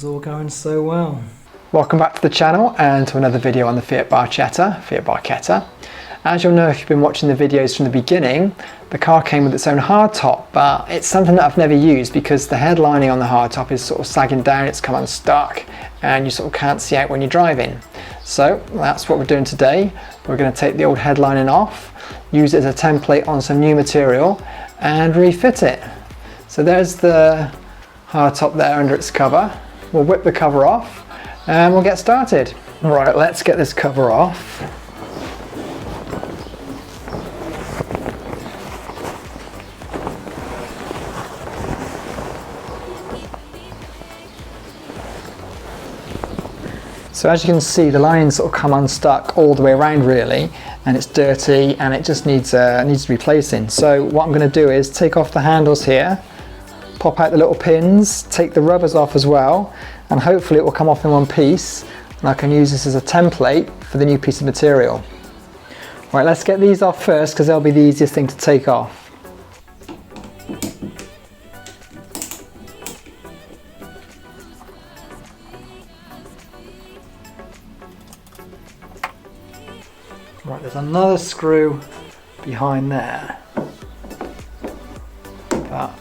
was all going so well. Welcome back to the channel and to another video on the Fiat Barchetta. As you'll know if you've been watching the videos from the beginning, the car came with its own hardtop, but it's something that I've never used because the headlining on the hardtop is sort of sagging down, it's come unstuck, and you sort of can't see out when you're driving. So that's what we're doing today. We're going to take the old headlining off, use it as a template on some new material, and refit it. So there's the hardtop there under its cover. We'll whip the cover off and we'll get started. Right, let's get this cover off. So as you can see, the lines sort of come unstuck all the way around really, and it's dirty and it just needs replacing. So what I'm going to do is take off the handles here, pop out the little pins, take the rubbers off as well, and hopefully it will come off in one piece and I can use this as a template for the new piece of material. Right, let's get these off first because they'll be the easiest thing to take off. Right, there's another screw behind there, but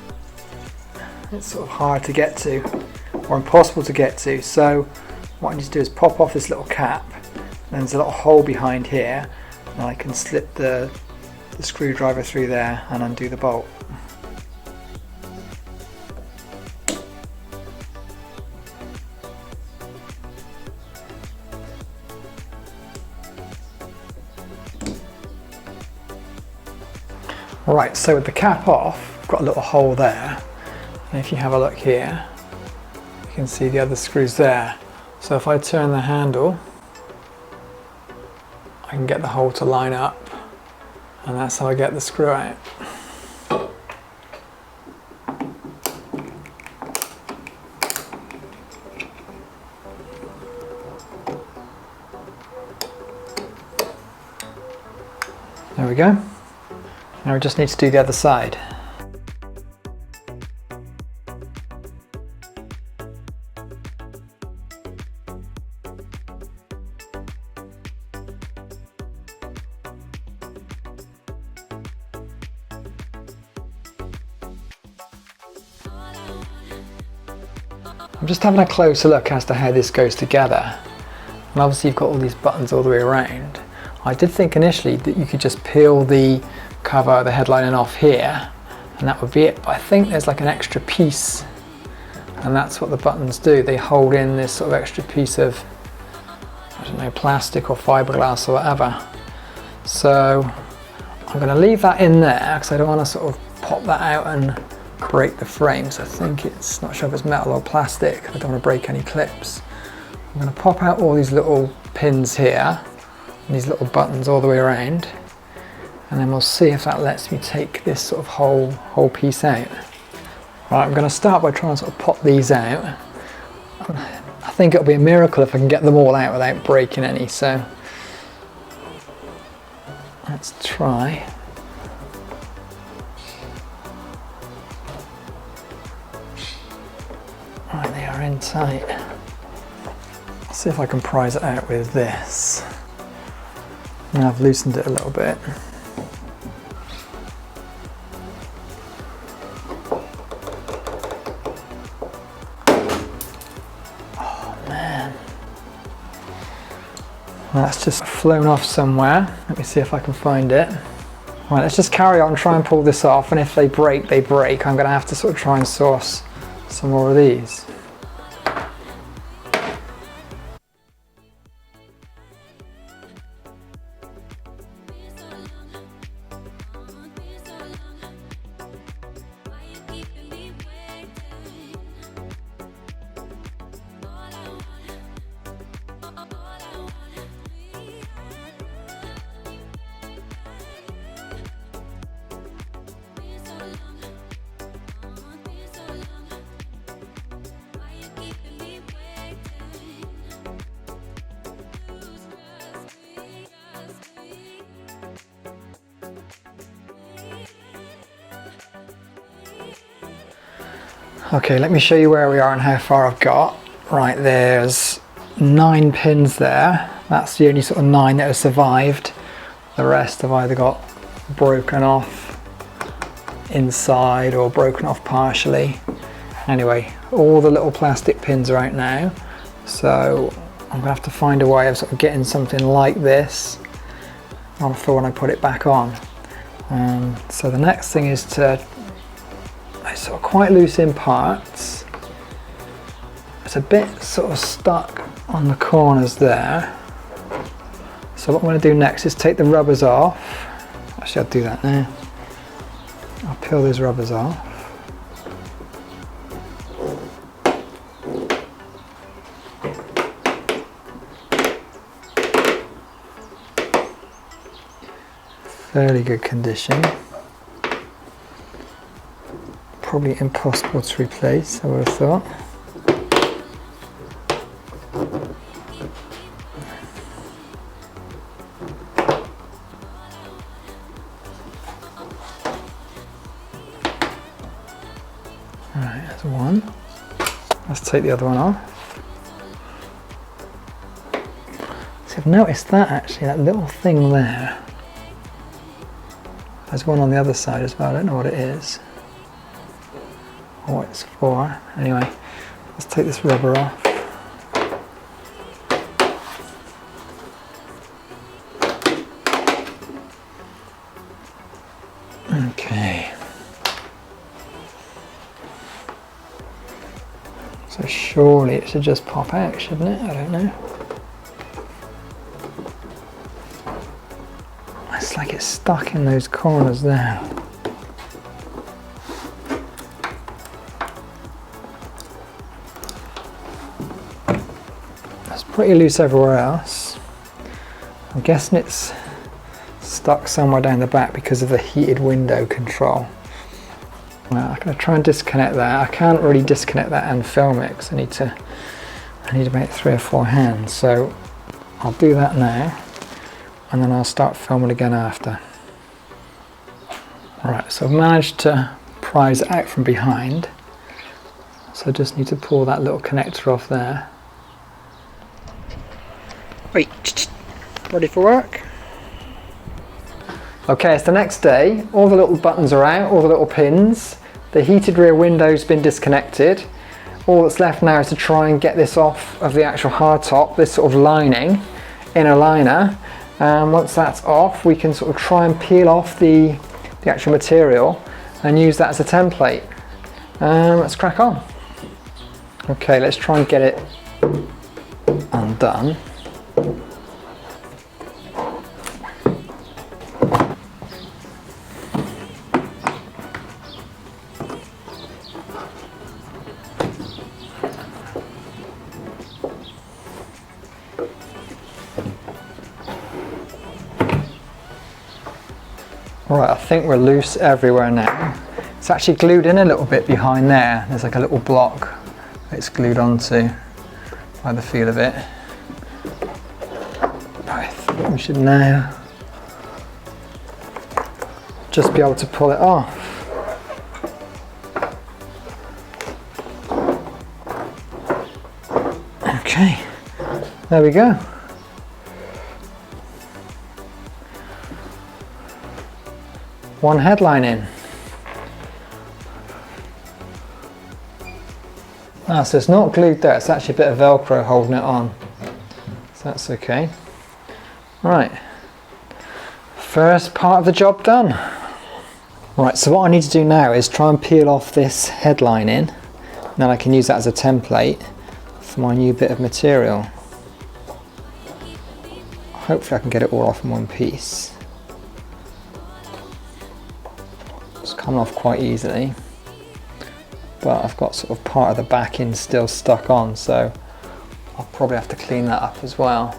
it's sort of hard to get to, or impossible to get to. So what I need to do is pop off this little cap, and there's a little hole behind here, and I can slip the screwdriver through there and undo the bolt. Right, so with the cap off, I've got a little hole there, and if you have a look here, you can see the other screws there. So if I turn the handle, I can get the hole to line up, and that's how I get the screw out. There we go. Now we just need to do the other side. I'm just having a closer look as to how this goes together. And obviously you've got all these buttons all the way around. I did think initially that you could just peel the cover, the headlining off here, and that would be it, but I think there's like an extra piece, and that's what the buttons do. They hold in this sort of extra piece of, I don't know, plastic or fiberglass or whatever. So I'm going to leave that in there because I don't want to sort of pop that out and break the frame. So I think it's, not sure if it's metal or plastic, I don't want to break any clips. I'm going to pop out all these little pins here and these little buttons all the way around, and then we'll see if that lets me take this sort of whole piece out. Right, I'm going to start by trying to sort of pop these out. I think it'll be a miracle if I can get them all out without breaking any, so let's try. Right, they are in tight. Let's see if I can prise it out with this. Now I've loosened it a little bit. That's just flown off somewhere. Let me see if I can find it. Right, let's just carry on, try and pull this off, and if they break, they break. I'm going to have to sort of try and source some more of these. Okay, let me show you where we are and how far I've got. Right, there's 9 pins there. That's the only sort of 9 that have survived. The rest have either got broken off inside or broken off partially. Anyway, all the little plastic pins are out now, so I'm gonna have to find a way of sort of getting something like this on for when I put it back on. So the next thing is to, it's sort of quite loose in parts. It's a bit sort of stuck on the corners there. So what I'm going to do next is take the rubbers off. Actually, I'll do that now. I'll peel these rubbers off. Fairly good condition. Probably impossible to replace, I would have thought. Right, that's one. Let's take the other one off. So I've noticed that actually, that little thing there. There's one on the other side as well, I don't know what it is. Or what it's for. Anyway, let's take this rubber off. Okay. So surely it should just pop out, shouldn't it? I don't know. It's like it's stuck in those corners there. It's pretty loose everywhere else. I'm guessing it's stuck somewhere down the back because of the heated window control. Well, I'm going to try and disconnect that. I can't really disconnect that and film it because I need about 3 or 4 hands. So I'll do that now, and then I'll start filming again after. Right, so I've managed to prise it out from behind. So I just need to pull that little connector off there. Wait, ready for work? Okay, it's the next day. All the little buttons are out, all the little pins. The heated rear window's been disconnected. All that's left now is to try and get this off of the actual hardtop, this sort of lining, inner liner. Once that's off, we can sort of try and peel off the actual material and use that as a template. Let's crack on. Okay, let's try and get it undone. Right, I think we're loose everywhere now. It's actually glued in a little bit behind there. There's like a little block it's glued onto by the feel of it. I think we should now just be able to pull it off. Okay, there we go. One headline in. So it's not glued there, it's actually a bit of Velcro holding it on. So that's okay. Right, first part of the job done. Right, so what I need to do now is try and peel off this headline in, and then I can use that as a template for my new bit of material. Hopefully I can get it all off in one piece. It's coming off quite easily, but I've got sort of part of the backing still stuck on, so I'll probably have to clean that up as well.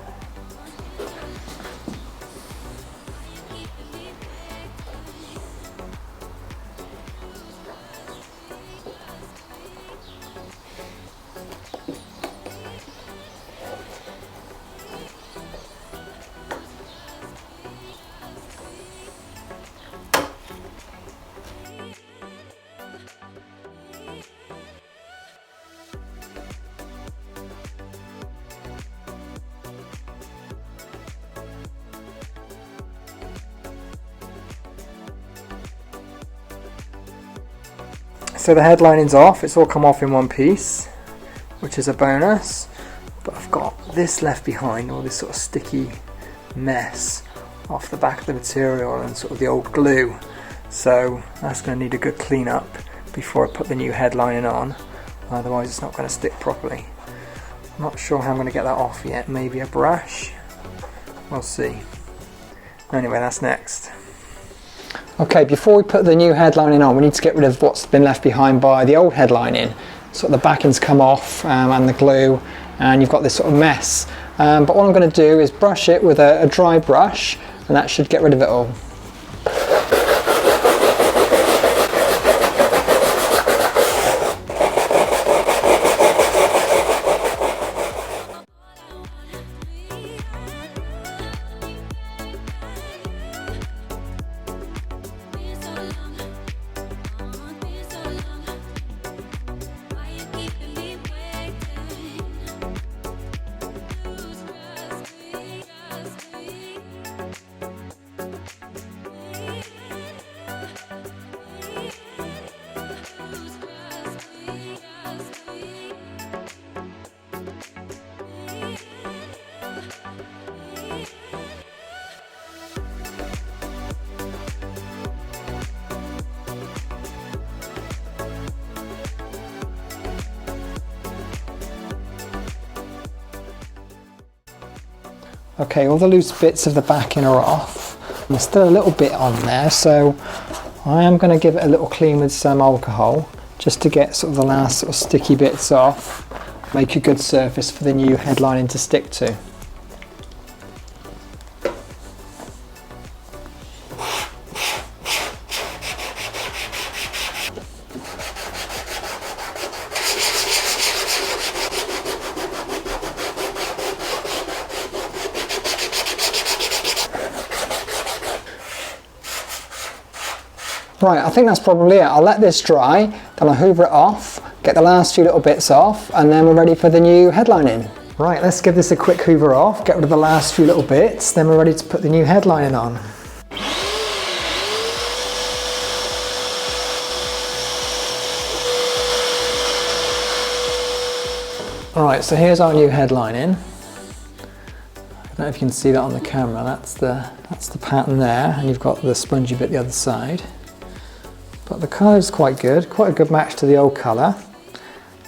so the headlining's off, it's all come off in one piece, which is a bonus, but I've got this left behind, all this sort of sticky mess off the back of the material and sort of the old glue, so that's going to need a good clean up before I put the new headlining on, otherwise it's not going to stick properly. I'm not sure how I'm going to get that off yet, maybe a brush, we'll see. Anyway, that's next. Okay, before we put the new headlining on, we need to get rid of what's been left behind by the old headlining. So the backing's come off and the glue, and you've got this sort of mess. But what I'm going to do is brush it with a dry brush, and that should get rid of it all. Okay, all the loose bits of the backing are off. There's still a little bit on there, so I am going to give it a little clean with some alcohol just to get sort of the last sort of sticky bits off, make a good surface for the new headlining to stick to. Right, I think that's probably it. I'll let this dry, then I'll hoover it off, get the last few little bits off, and then we're ready for the new headlining. Right, let's give this a quick hoover off, get rid of the last few little bits, then we're ready to put the new headlining on. Alright, so here's our new headlining. I don't know if you can see that on the camera, that's the pattern there, and you've got the spongy bit the other side. But the colour's quite good, quite a good match to the old colour.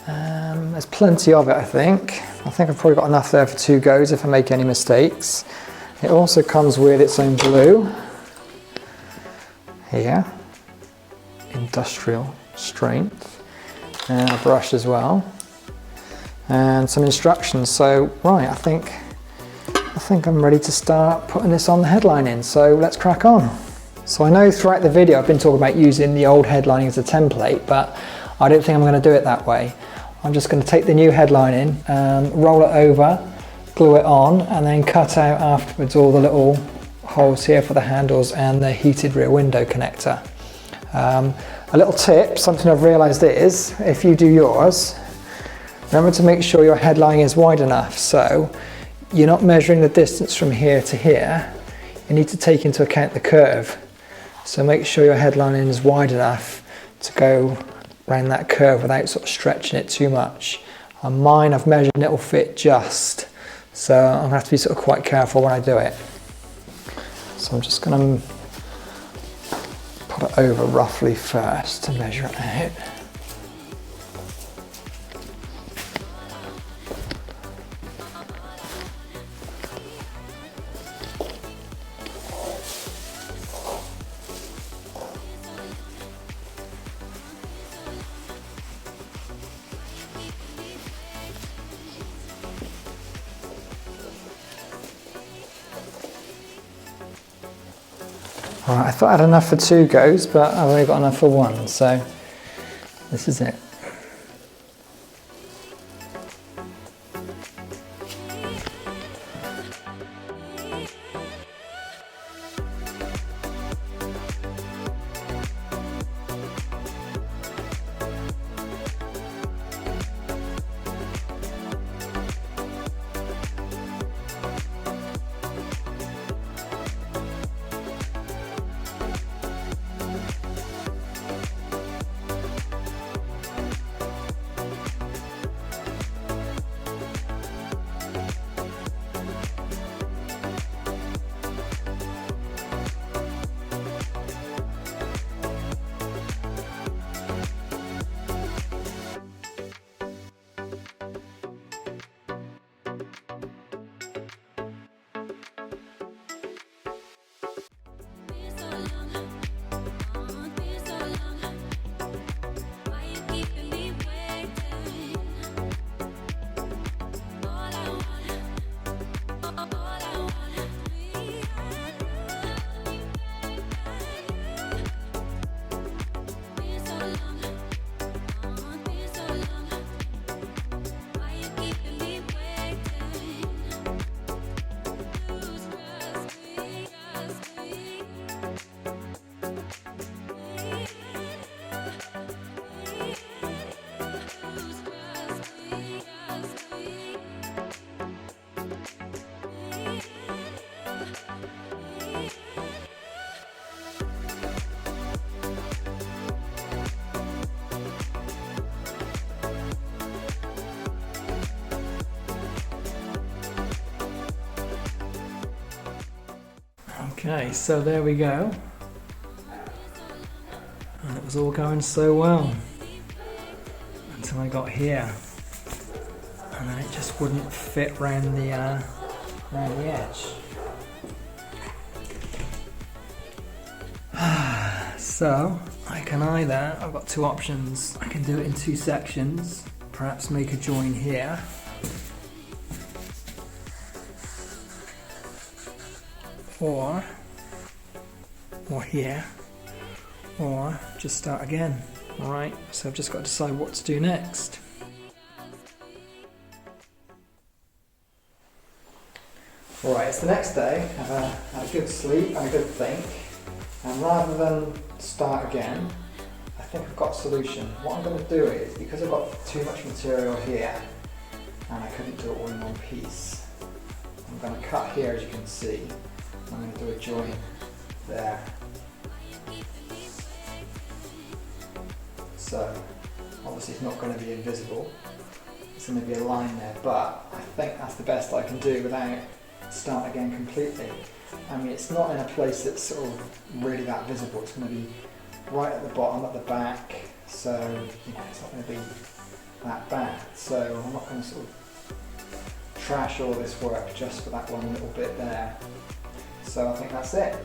There's plenty of it, I think. I've probably got enough there for 2 goes if I make any mistakes. It also comes with its own glue. Here. Industrial strength. And a brush as well. And some instructions. So, right, I think I'm ready to start putting this on the headlining. So let's crack on. So I know throughout the video I've been talking about using the old headlining as a template, but I don't think I'm going to do it that way. I'm just going to take the new headlining, roll it over, glue it on, and then cut out afterwards all the little holes here for the handles and the heated rear window connector. A little tip, something I've realised is, if you do yours, remember to make sure your headlining is wide enough, so you're not measuring the distance from here to here, you need to take into account the curve. So make sure your headlining is wide enough to go around that curve without sort of stretching it too much. On mine I've measured and it'll fit just, so I'm going to have to be sort of quite careful when I do it. So I'm just going to put it over roughly first to measure it out. Alright, I thought I had enough for 2 goes, but I've only got enough for 1, so this is it. Okay, so there we go. And it was all going so well until I got here, and then it just wouldn't fit round the edge. So I can either, I've got two options. I can do it in two sections, perhaps make a join here, or here, or just start again. Alright, so I've just got to decide what to do next. Alright, it's the next day. I've had a good sleep and a good think, and rather than start again, I think I've got a solution. What I'm going to do is, because I've got too much material here and I couldn't do it all in one piece, I'm going to cut here, as you can see. I'm going to do a join there. So obviously it's not going to be invisible, it's going to be a line there, but I think that's the best I can do without starting again completely. I mean, it's not in a place that's sort of really that visible, it's going to be right at the bottom, at the back, so you know, it's not going to be that bad. So I'm not going to sort of trash all this work just for that one little bit there. So I think that's it.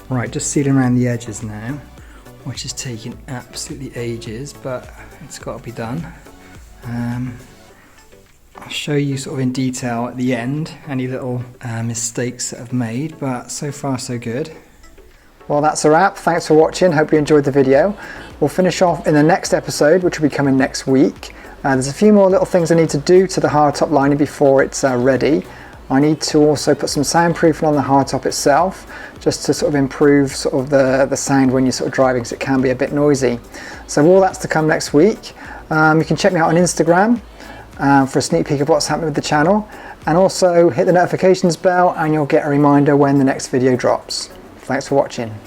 Right, just sealing around the edges now, which is taking absolutely ages, but it's got to be done. I'll show you sort of in detail at the end any little mistakes that I've made, but so far so good. Well, that's a wrap. Thanks for watching. Hope you enjoyed the video. We'll finish off in the next episode, which will be coming next week. There's a few more little things I need to do to the hardtop lining before it's ready. I need to also put some soundproofing on the hardtop itself, just to sort of improve sort of the sound when you're sort of driving, because it can be a bit noisy. So all that's to come next week. You can check me out on Instagram for a sneak peek of what's happening with the channel, and also hit the notifications bell and you'll get a reminder when the next video drops. Thanks for watching.